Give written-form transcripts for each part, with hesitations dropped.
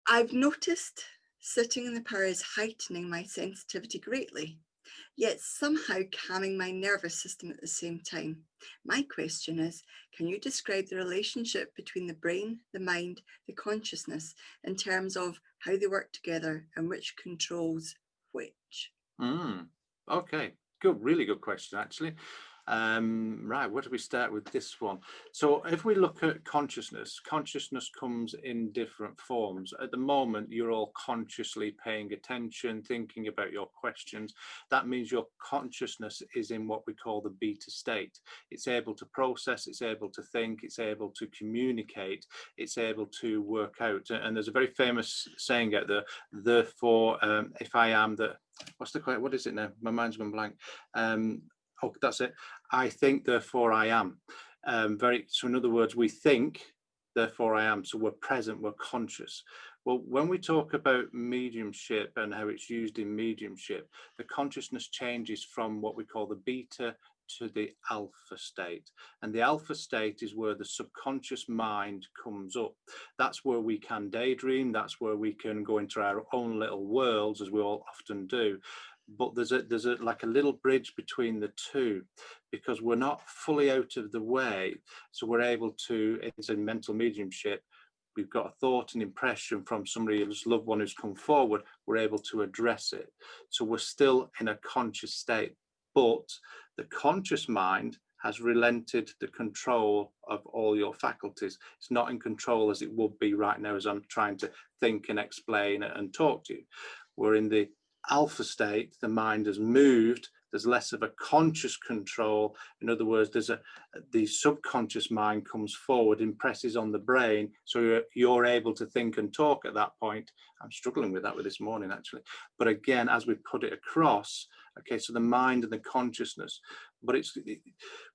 I've noticed sitting in the power is heightening my sensitivity greatly, yet somehow calming my nervous system at the same time. My question is, can you describe the relationship between the brain, the mind, the consciousness in terms of how they work together and which controls which? Okay, good, really good question, actually. Right, where do we start with this one? So if we look at consciousness, consciousness comes in different forms. At the moment, you're all consciously paying attention, thinking about your questions. That means your consciousness is in what we call the beta state. It's able to process, it's able to think, it's able to communicate, it's able to work out. And there's a very famous saying out there, therefore, if I am the, what's the question? What is it now? My mind's gone blank. Oh, that's it. I think, therefore I am. So in other words, we think, therefore I am. So we're present, we're conscious. Well, when we talk about mediumship and how it's used in mediumship, the consciousness changes from what we call the beta to the alpha state. And the alpha state is where the subconscious mind comes up. That's where we can daydream. That's where we can go into our own little worlds, as we all often do. But there's a like a little bridge between the two, because we're not fully out of the way. So we're able to, it's a mental mediumship. We've got a thought and impression from somebody who's loved one who's come forward. We're able to address it. So we're still in a conscious state, but the conscious mind has relented the control of all your faculties. It's not in control as it would be right now as I'm trying to think and explain and talk to you. We're in the alpha state, the mind has moved, there's less of a conscious control. In other words, the subconscious mind comes forward, impresses on the brain, so you're able to think and talk at that point. I'm struggling with that with this morning, actually. But again, as we put it across, okay, so the mind and the consciousness, but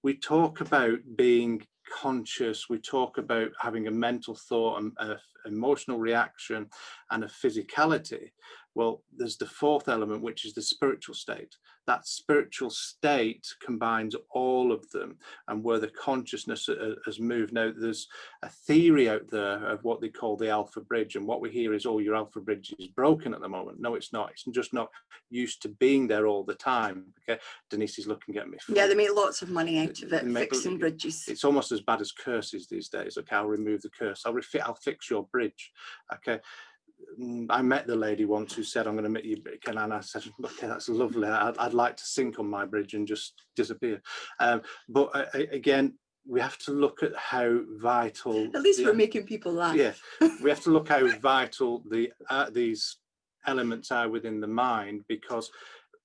we talk about being conscious, we talk about having a mental thought, an emotional reaction, and a physicality. Well, there's the fourth element, which is the spiritual state. That spiritual state combines all of them, and where the consciousness has moved. Now, there's a theory out there of what they call the alpha bridge, and what we hear is, oh, your alpha bridge is broken at the moment. No, it's not. It's just not used to being there all the time. Okay, Denise is looking at me. Yeah, they make lots of money out of it, fixing bridges. It's almost as bad as curses these days. Okay, I'll remove the curse. I'll fix your bridge. Okay. I met the lady once who said, I'm going to meet you, and I said, okay, that's lovely. I'd like to sink on my bridge and just disappear. But again, we have to look at how vital. At least we're making people laugh. Yeah, we have to look how vital these elements are within the mind, because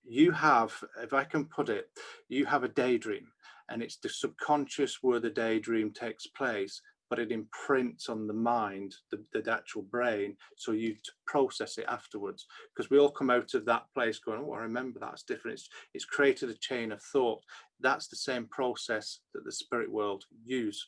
you have, if I can put it, you have a daydream, and it's the subconscious where the daydream takes place, but it imprints on the mind, the actual brain, so you to process it afterwards. Because we all come out of that place going, oh, I remember that's different. It's created a chain of thought. That's the same process that the spirit world use.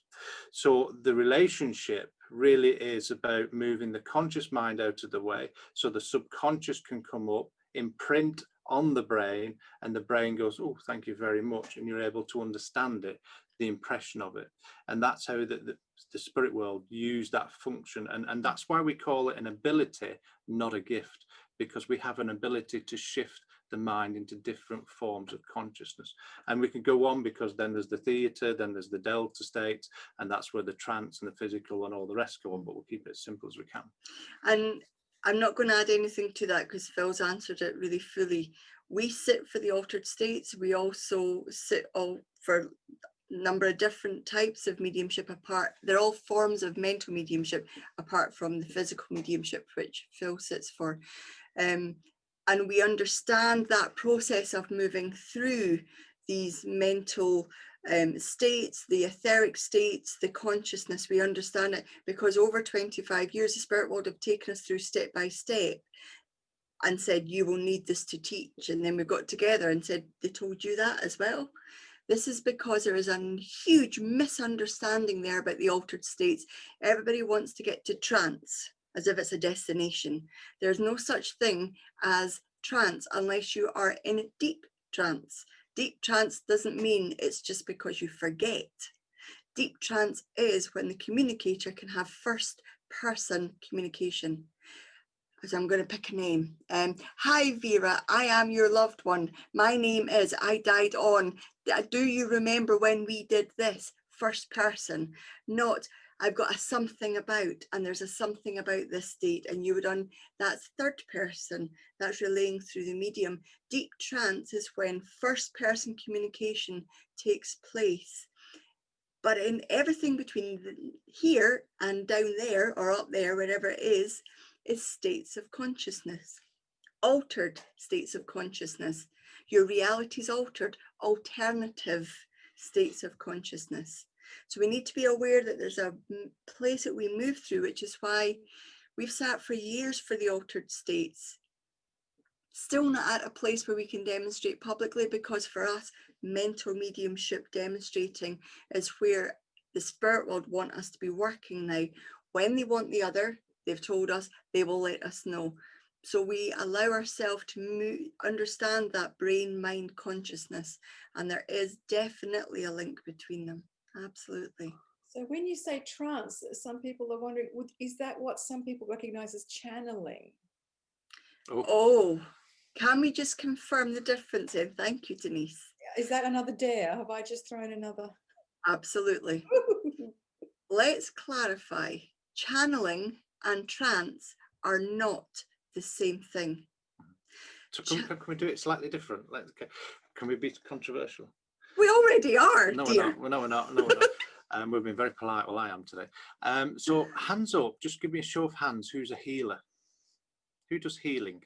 So the relationship really is about moving the conscious mind out of the way, so the subconscious can come up, imprint on the brain, and the brain goes, oh, thank you very much, and you're able to understand it, the impression of it. And that's how the spirit world use that function, and that's why we call it an ability, not a gift, because we have an ability to shift the mind into different forms of consciousness. And we can go on, because then there's the theatre, then there's the delta state, and that's where the trance and the physical and all the rest go on, but we'll keep it as simple as we can. And I'm not going to add anything to that because Phil's answered it really fully. We sit for the altered states. We also sit for a number of different types of mediumship apart. They're all forms of mental mediumship apart from the physical mediumship, which Phil sits for. And we understand that process of moving through these mental states, the etheric states, the consciousness. We understand it because over 25 years, the spirit world have taken us through step by step and said, you will need this to teach. And then we got together and said, they told you that as well. This is because there is a huge misunderstanding there about the altered states. Everybody wants to get to trance as if it's a destination. There's no such thing as trance unless you are in deep trance. Deep trance doesn't mean it's just because you forget. Deep trance is when the communicator can have first person communication. because I'm going to pick a name. Hi, Vera, I am your loved one. My name is, I died on. Do you remember when we did this? First person, not I've got a something about, and there's a something about this state, and you would that's third person, that's relaying through the medium. Deep trance is when first person communication takes place. But in everything between here and down there or up there, wherever it is states of consciousness, altered states of consciousness. Your reality is altered, alternative states of consciousness. So we need to be aware that there's a place that we move through, which is why we've sat for years for the altered states. Still not at a place where we can demonstrate publicly, because for us, mental mediumship demonstrating is where the spirit world want us to be working now. When they want the other, they've told us, they will let us know. So we allow ourselves to understand that brain, mind, consciousness, and there is definitely a link between them. Absolutely. So when you say trance, some people are wondering, is that what some people recognize as channeling? Oh, can we just confirm the difference in? Thank you, Denise. Is that another dare? Have I just thrown another? Absolutely. Let's clarify. Channeling and trance are not the same thing. So can we do it slightly different? Can we be controversial? We already are, no, dear. We're not. We've been very polite. Well, I am today. So hands up. Just give me a show of hands. Who's a healer? Who does healing?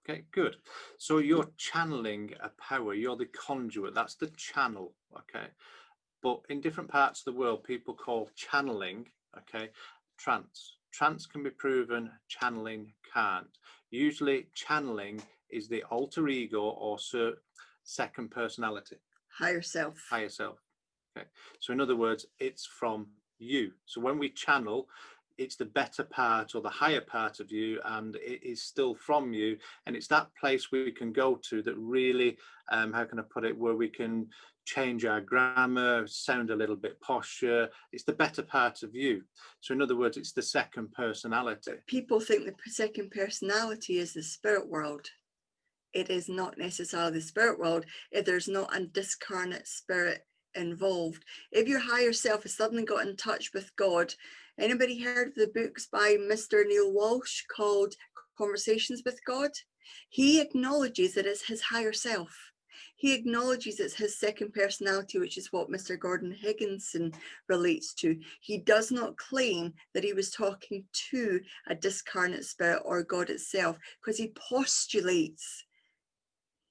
Okay, good. So you're channeling a power. You're the conduit. That's the channel. Okay. But in different parts of the world, people call channeling, okay, trance. Trance can be proven, channeling can't. Usually channeling is the alter ego or second personality. Higher self. Higher self. Okay. So in other words, it's from you. So when we channel, it's the better part or the higher part of you, and it is still from you. And it's that place we can go to that really, how can I put it, where we can change our grammar, sound a little bit posher. It's the better part of you. So in other words, it's the second personality. People think the second personality is the spirit world. It is not necessarily the spirit world if there's not a discarnate spirit involved. If your higher self has suddenly got in touch with God, anybody heard of the books by Mr. Neil Walsh called Conversations with God? He acknowledges that it's his higher self. He acknowledges it's his second personality, which is what Mr. Gordon Higginson relates to. He does not claim that he was talking to a discarnate spirit or God itself, because he postulates,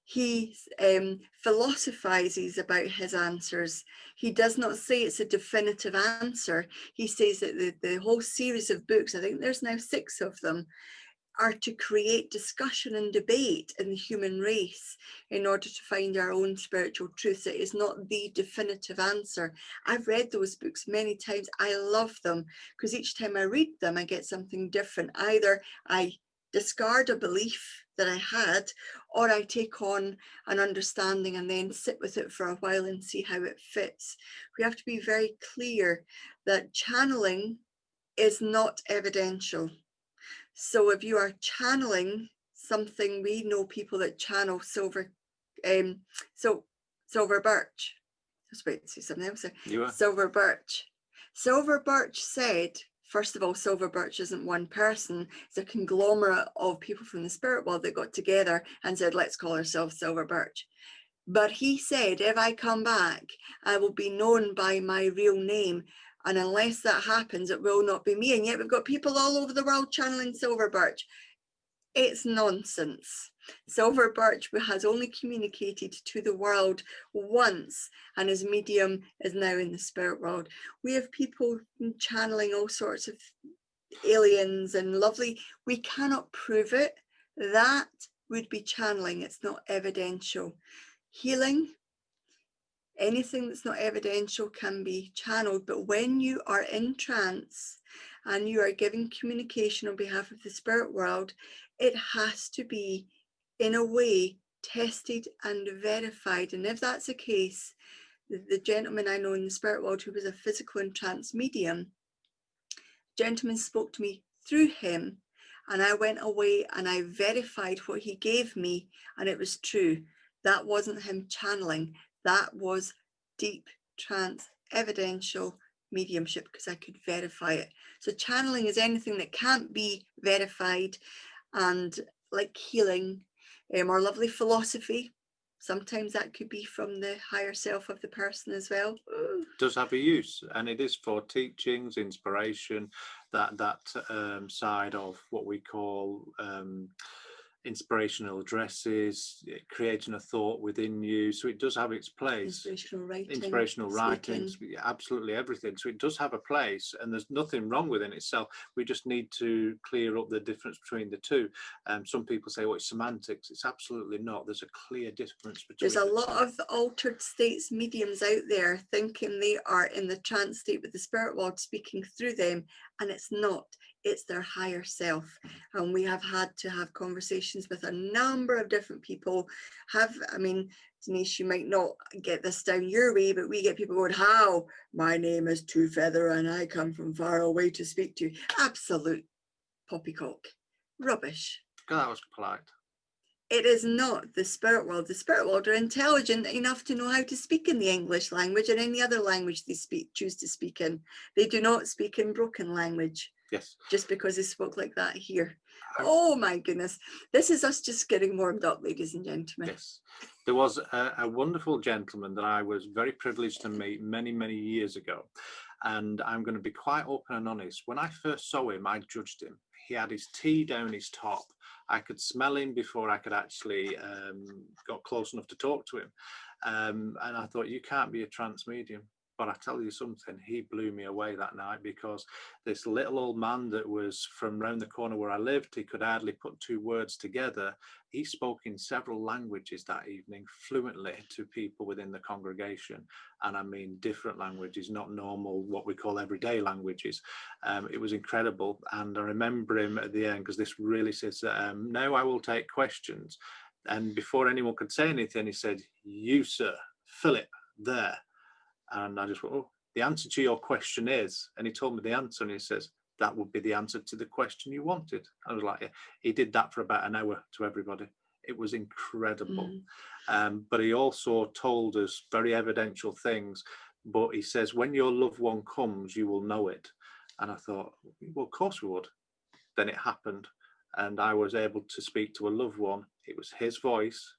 he philosophizes about his answers. He does not say it's a definitive answer. He says that the whole series of books, I think there's now 6 of them, are to create discussion and debate in the human race in order to find our own spiritual truth. It is not the definitive answer. I've read those books many times. I love them because each time I read them, I get something different. Either I discard a belief that I had, or I take on an understanding and then sit with it for a while and see how it fits. We have to be very clear that channeling is not evidential. So if you are channeling something, we know people that channel silver birch. I was about to say something else. Silver birch. Silver birch said, first of all, silver birch isn't one person. It's a conglomerate of people from the spirit world that got together and said, let's call ourselves silver birch. But he said, if I come back, I will be known by my real name. And unless that happens, it will not be me. And yet we've got people all over the world channeling silver birch. It's nonsense. Silver birch has only communicated to the world once, and his medium is now in the spirit world. We have people channeling all sorts of aliens and lovely. We cannot prove it. That would be channeling. It's not evidential. Healing, anything that's not evidential can be channeled, but when you are in trance and you are giving communication on behalf of the spirit world, it has to be, in a way, tested and verified. And if that's the case, the gentleman I know in the spirit world who was a physical and trance medium, gentleman spoke to me through him, and I went away and I verified what he gave me, and it was true. That wasn't him channeling. That was deep trance, evidential mediumship, because I could verify it. So channeling is anything that can't be verified, and like healing, or lovely philosophy. Sometimes that could be from the higher self of the person as well. Does have a use, and it is for teachings, inspiration, that side of what we call inspirational addresses, creating a thought within you. So it does have its place. Inspirational writing, absolutely everything. So it does have a place, and there's nothing wrong within itself. We just need to clear up the difference between the two. Some people say, well, it's semantics. It's absolutely not. There's a clear difference between. There's a lot of altered states mediums out there thinking they are in the trance state with the spirit world speaking through them, and it's not. It's their higher self. And we have had to have conversations with a number of different people. I mean, Denise, you might not get this down your way, but we get people going, how? My name is Two Feather and I come from far away to speak to you. Absolute poppycock. Rubbish. That was polite. It is not the spirit world. The spirit world are intelligent enough to know how to speak in the English language or any other language they choose to speak in. They do not speak in broken language. Yes. Just because they spoke like that here. Oh my goodness. This is us just getting warmed up, ladies and gentlemen. Yes. There was a wonderful gentleman that I was very privileged to meet many, many years ago. And I'm going to be quite open and honest. When I first saw him, I judged him. He had his tea down his top. I could smell him before I could actually got close enough to talk to him. And I thought, you can't be a trance medium. But I tell you something, he blew me away that night, because this little old man that was from round the corner where I lived, he could hardly put two words together. He spoke in several languages that evening fluently to people within the congregation. And I mean different languages, not normal, what we call everyday languages. It was incredible. And I remember him at the end, because this really says, now I will take questions. And before anyone could say anything, he said, you, sir, Philip, there. And I just went, oh, the answer to your question is, and he told me the answer, and he says, that would be the answer to the question you wanted. I was like, yeah. He did that for about an hour to everybody. It was incredible. But he also told us very evidential things. But he says, when your loved one comes, you will know it. And I thought, well, of course we would. Then it happened. And I was able to speak to a loved one. It was his voice,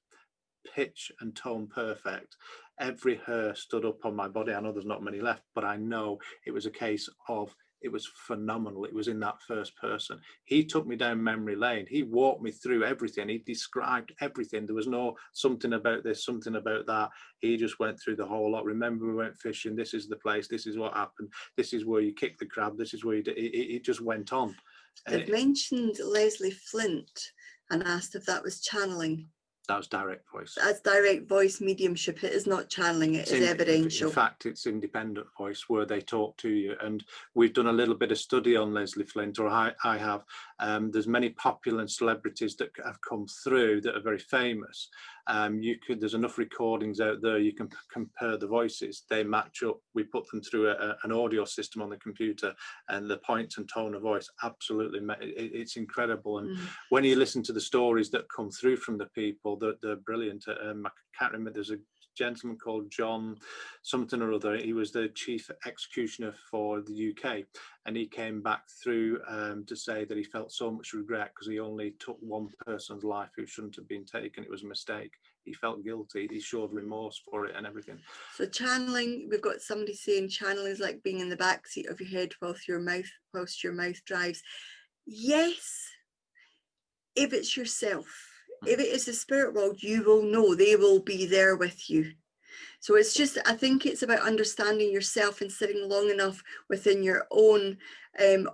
pitch and tone perfect. Every hair stood up on my body. I know there's not many left, but I know it was a case of, it was phenomenal. It was in that first person. He took me down memory lane. He walked me through everything. He described everything. There was no something about this, something about that. He just went through the whole lot. Remember, we went fishing. This is the place. This is what happened. This is where you kick the crab. This is where you did. It just went on. They've mentioned Leslie Flint and asked if that was channeling. That was direct voice. That's direct voice mediumship. It is not channeling, it is evidential. In fact, it's independent voice where they talk to you. And we've done a little bit of study on Leslie Flint, or I have. There's many popular celebrities that have come through that are very famous. There's enough recordings out there, you can compare the voices. They match up. We put them through an audio system on the computer, and the point and tone of voice, absolutely, it's incredible. And when you listen to the stories that come through from the people, they're brilliant. I can't remember, there's a gentleman called John something or other. He was the chief executioner for the UK, and he came back through to say that he felt so much regret because he only took one person's life who shouldn't have been taken. It was a mistake. He felt guilty. He showed remorse for it and everything. So channeling, we've got somebody saying channeling is like being in the back seat of your head whilst your mouth drives. Yes, if it's yourself. If it is the spirit world, you will know. They will be there with you. So it's just, I think it's about understanding yourself and sitting long enough within your own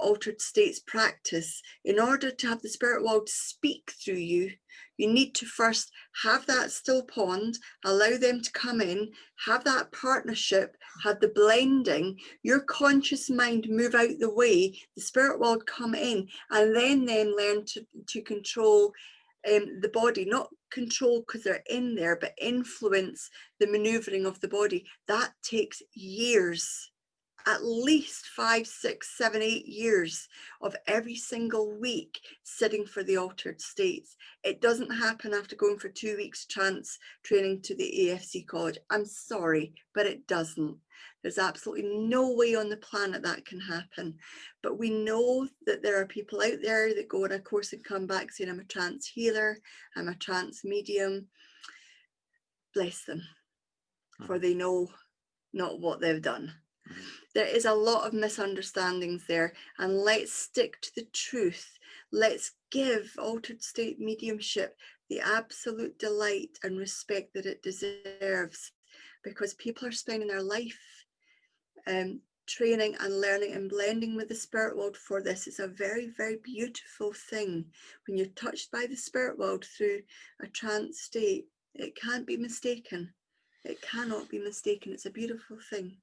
altered states practice. In order to have the spirit world speak through you, you need to first have that still pond, allow them to come in, have that partnership, have the blending, your conscious mind move out the way, the spirit world come in, and then learn to control the body, not control because they're in there, but influence the maneuvering of the body. That takes years at least 5, 6, 7, 8 years of every single week sitting for the altered states. It doesn't happen after going for 2 weeks trance training to the AFC college. I'm sorry, but it doesn't. There's absolutely no way on the planet that can happen. But we know that there are people out there that go on a course and come back saying, I'm a trance healer, I'm a trance medium. Bless them, for they know not what they've done. There is a lot of misunderstandings there, and let's stick to the truth. Let's give altered state mediumship the absolute delight and respect that it deserves, because people are spending their life training and learning and blending with the spirit world for this. It's a very, very beautiful thing. When you're touched by the spirit world through a trance state, it can't be mistaken. It cannot be mistaken. It's a beautiful thing.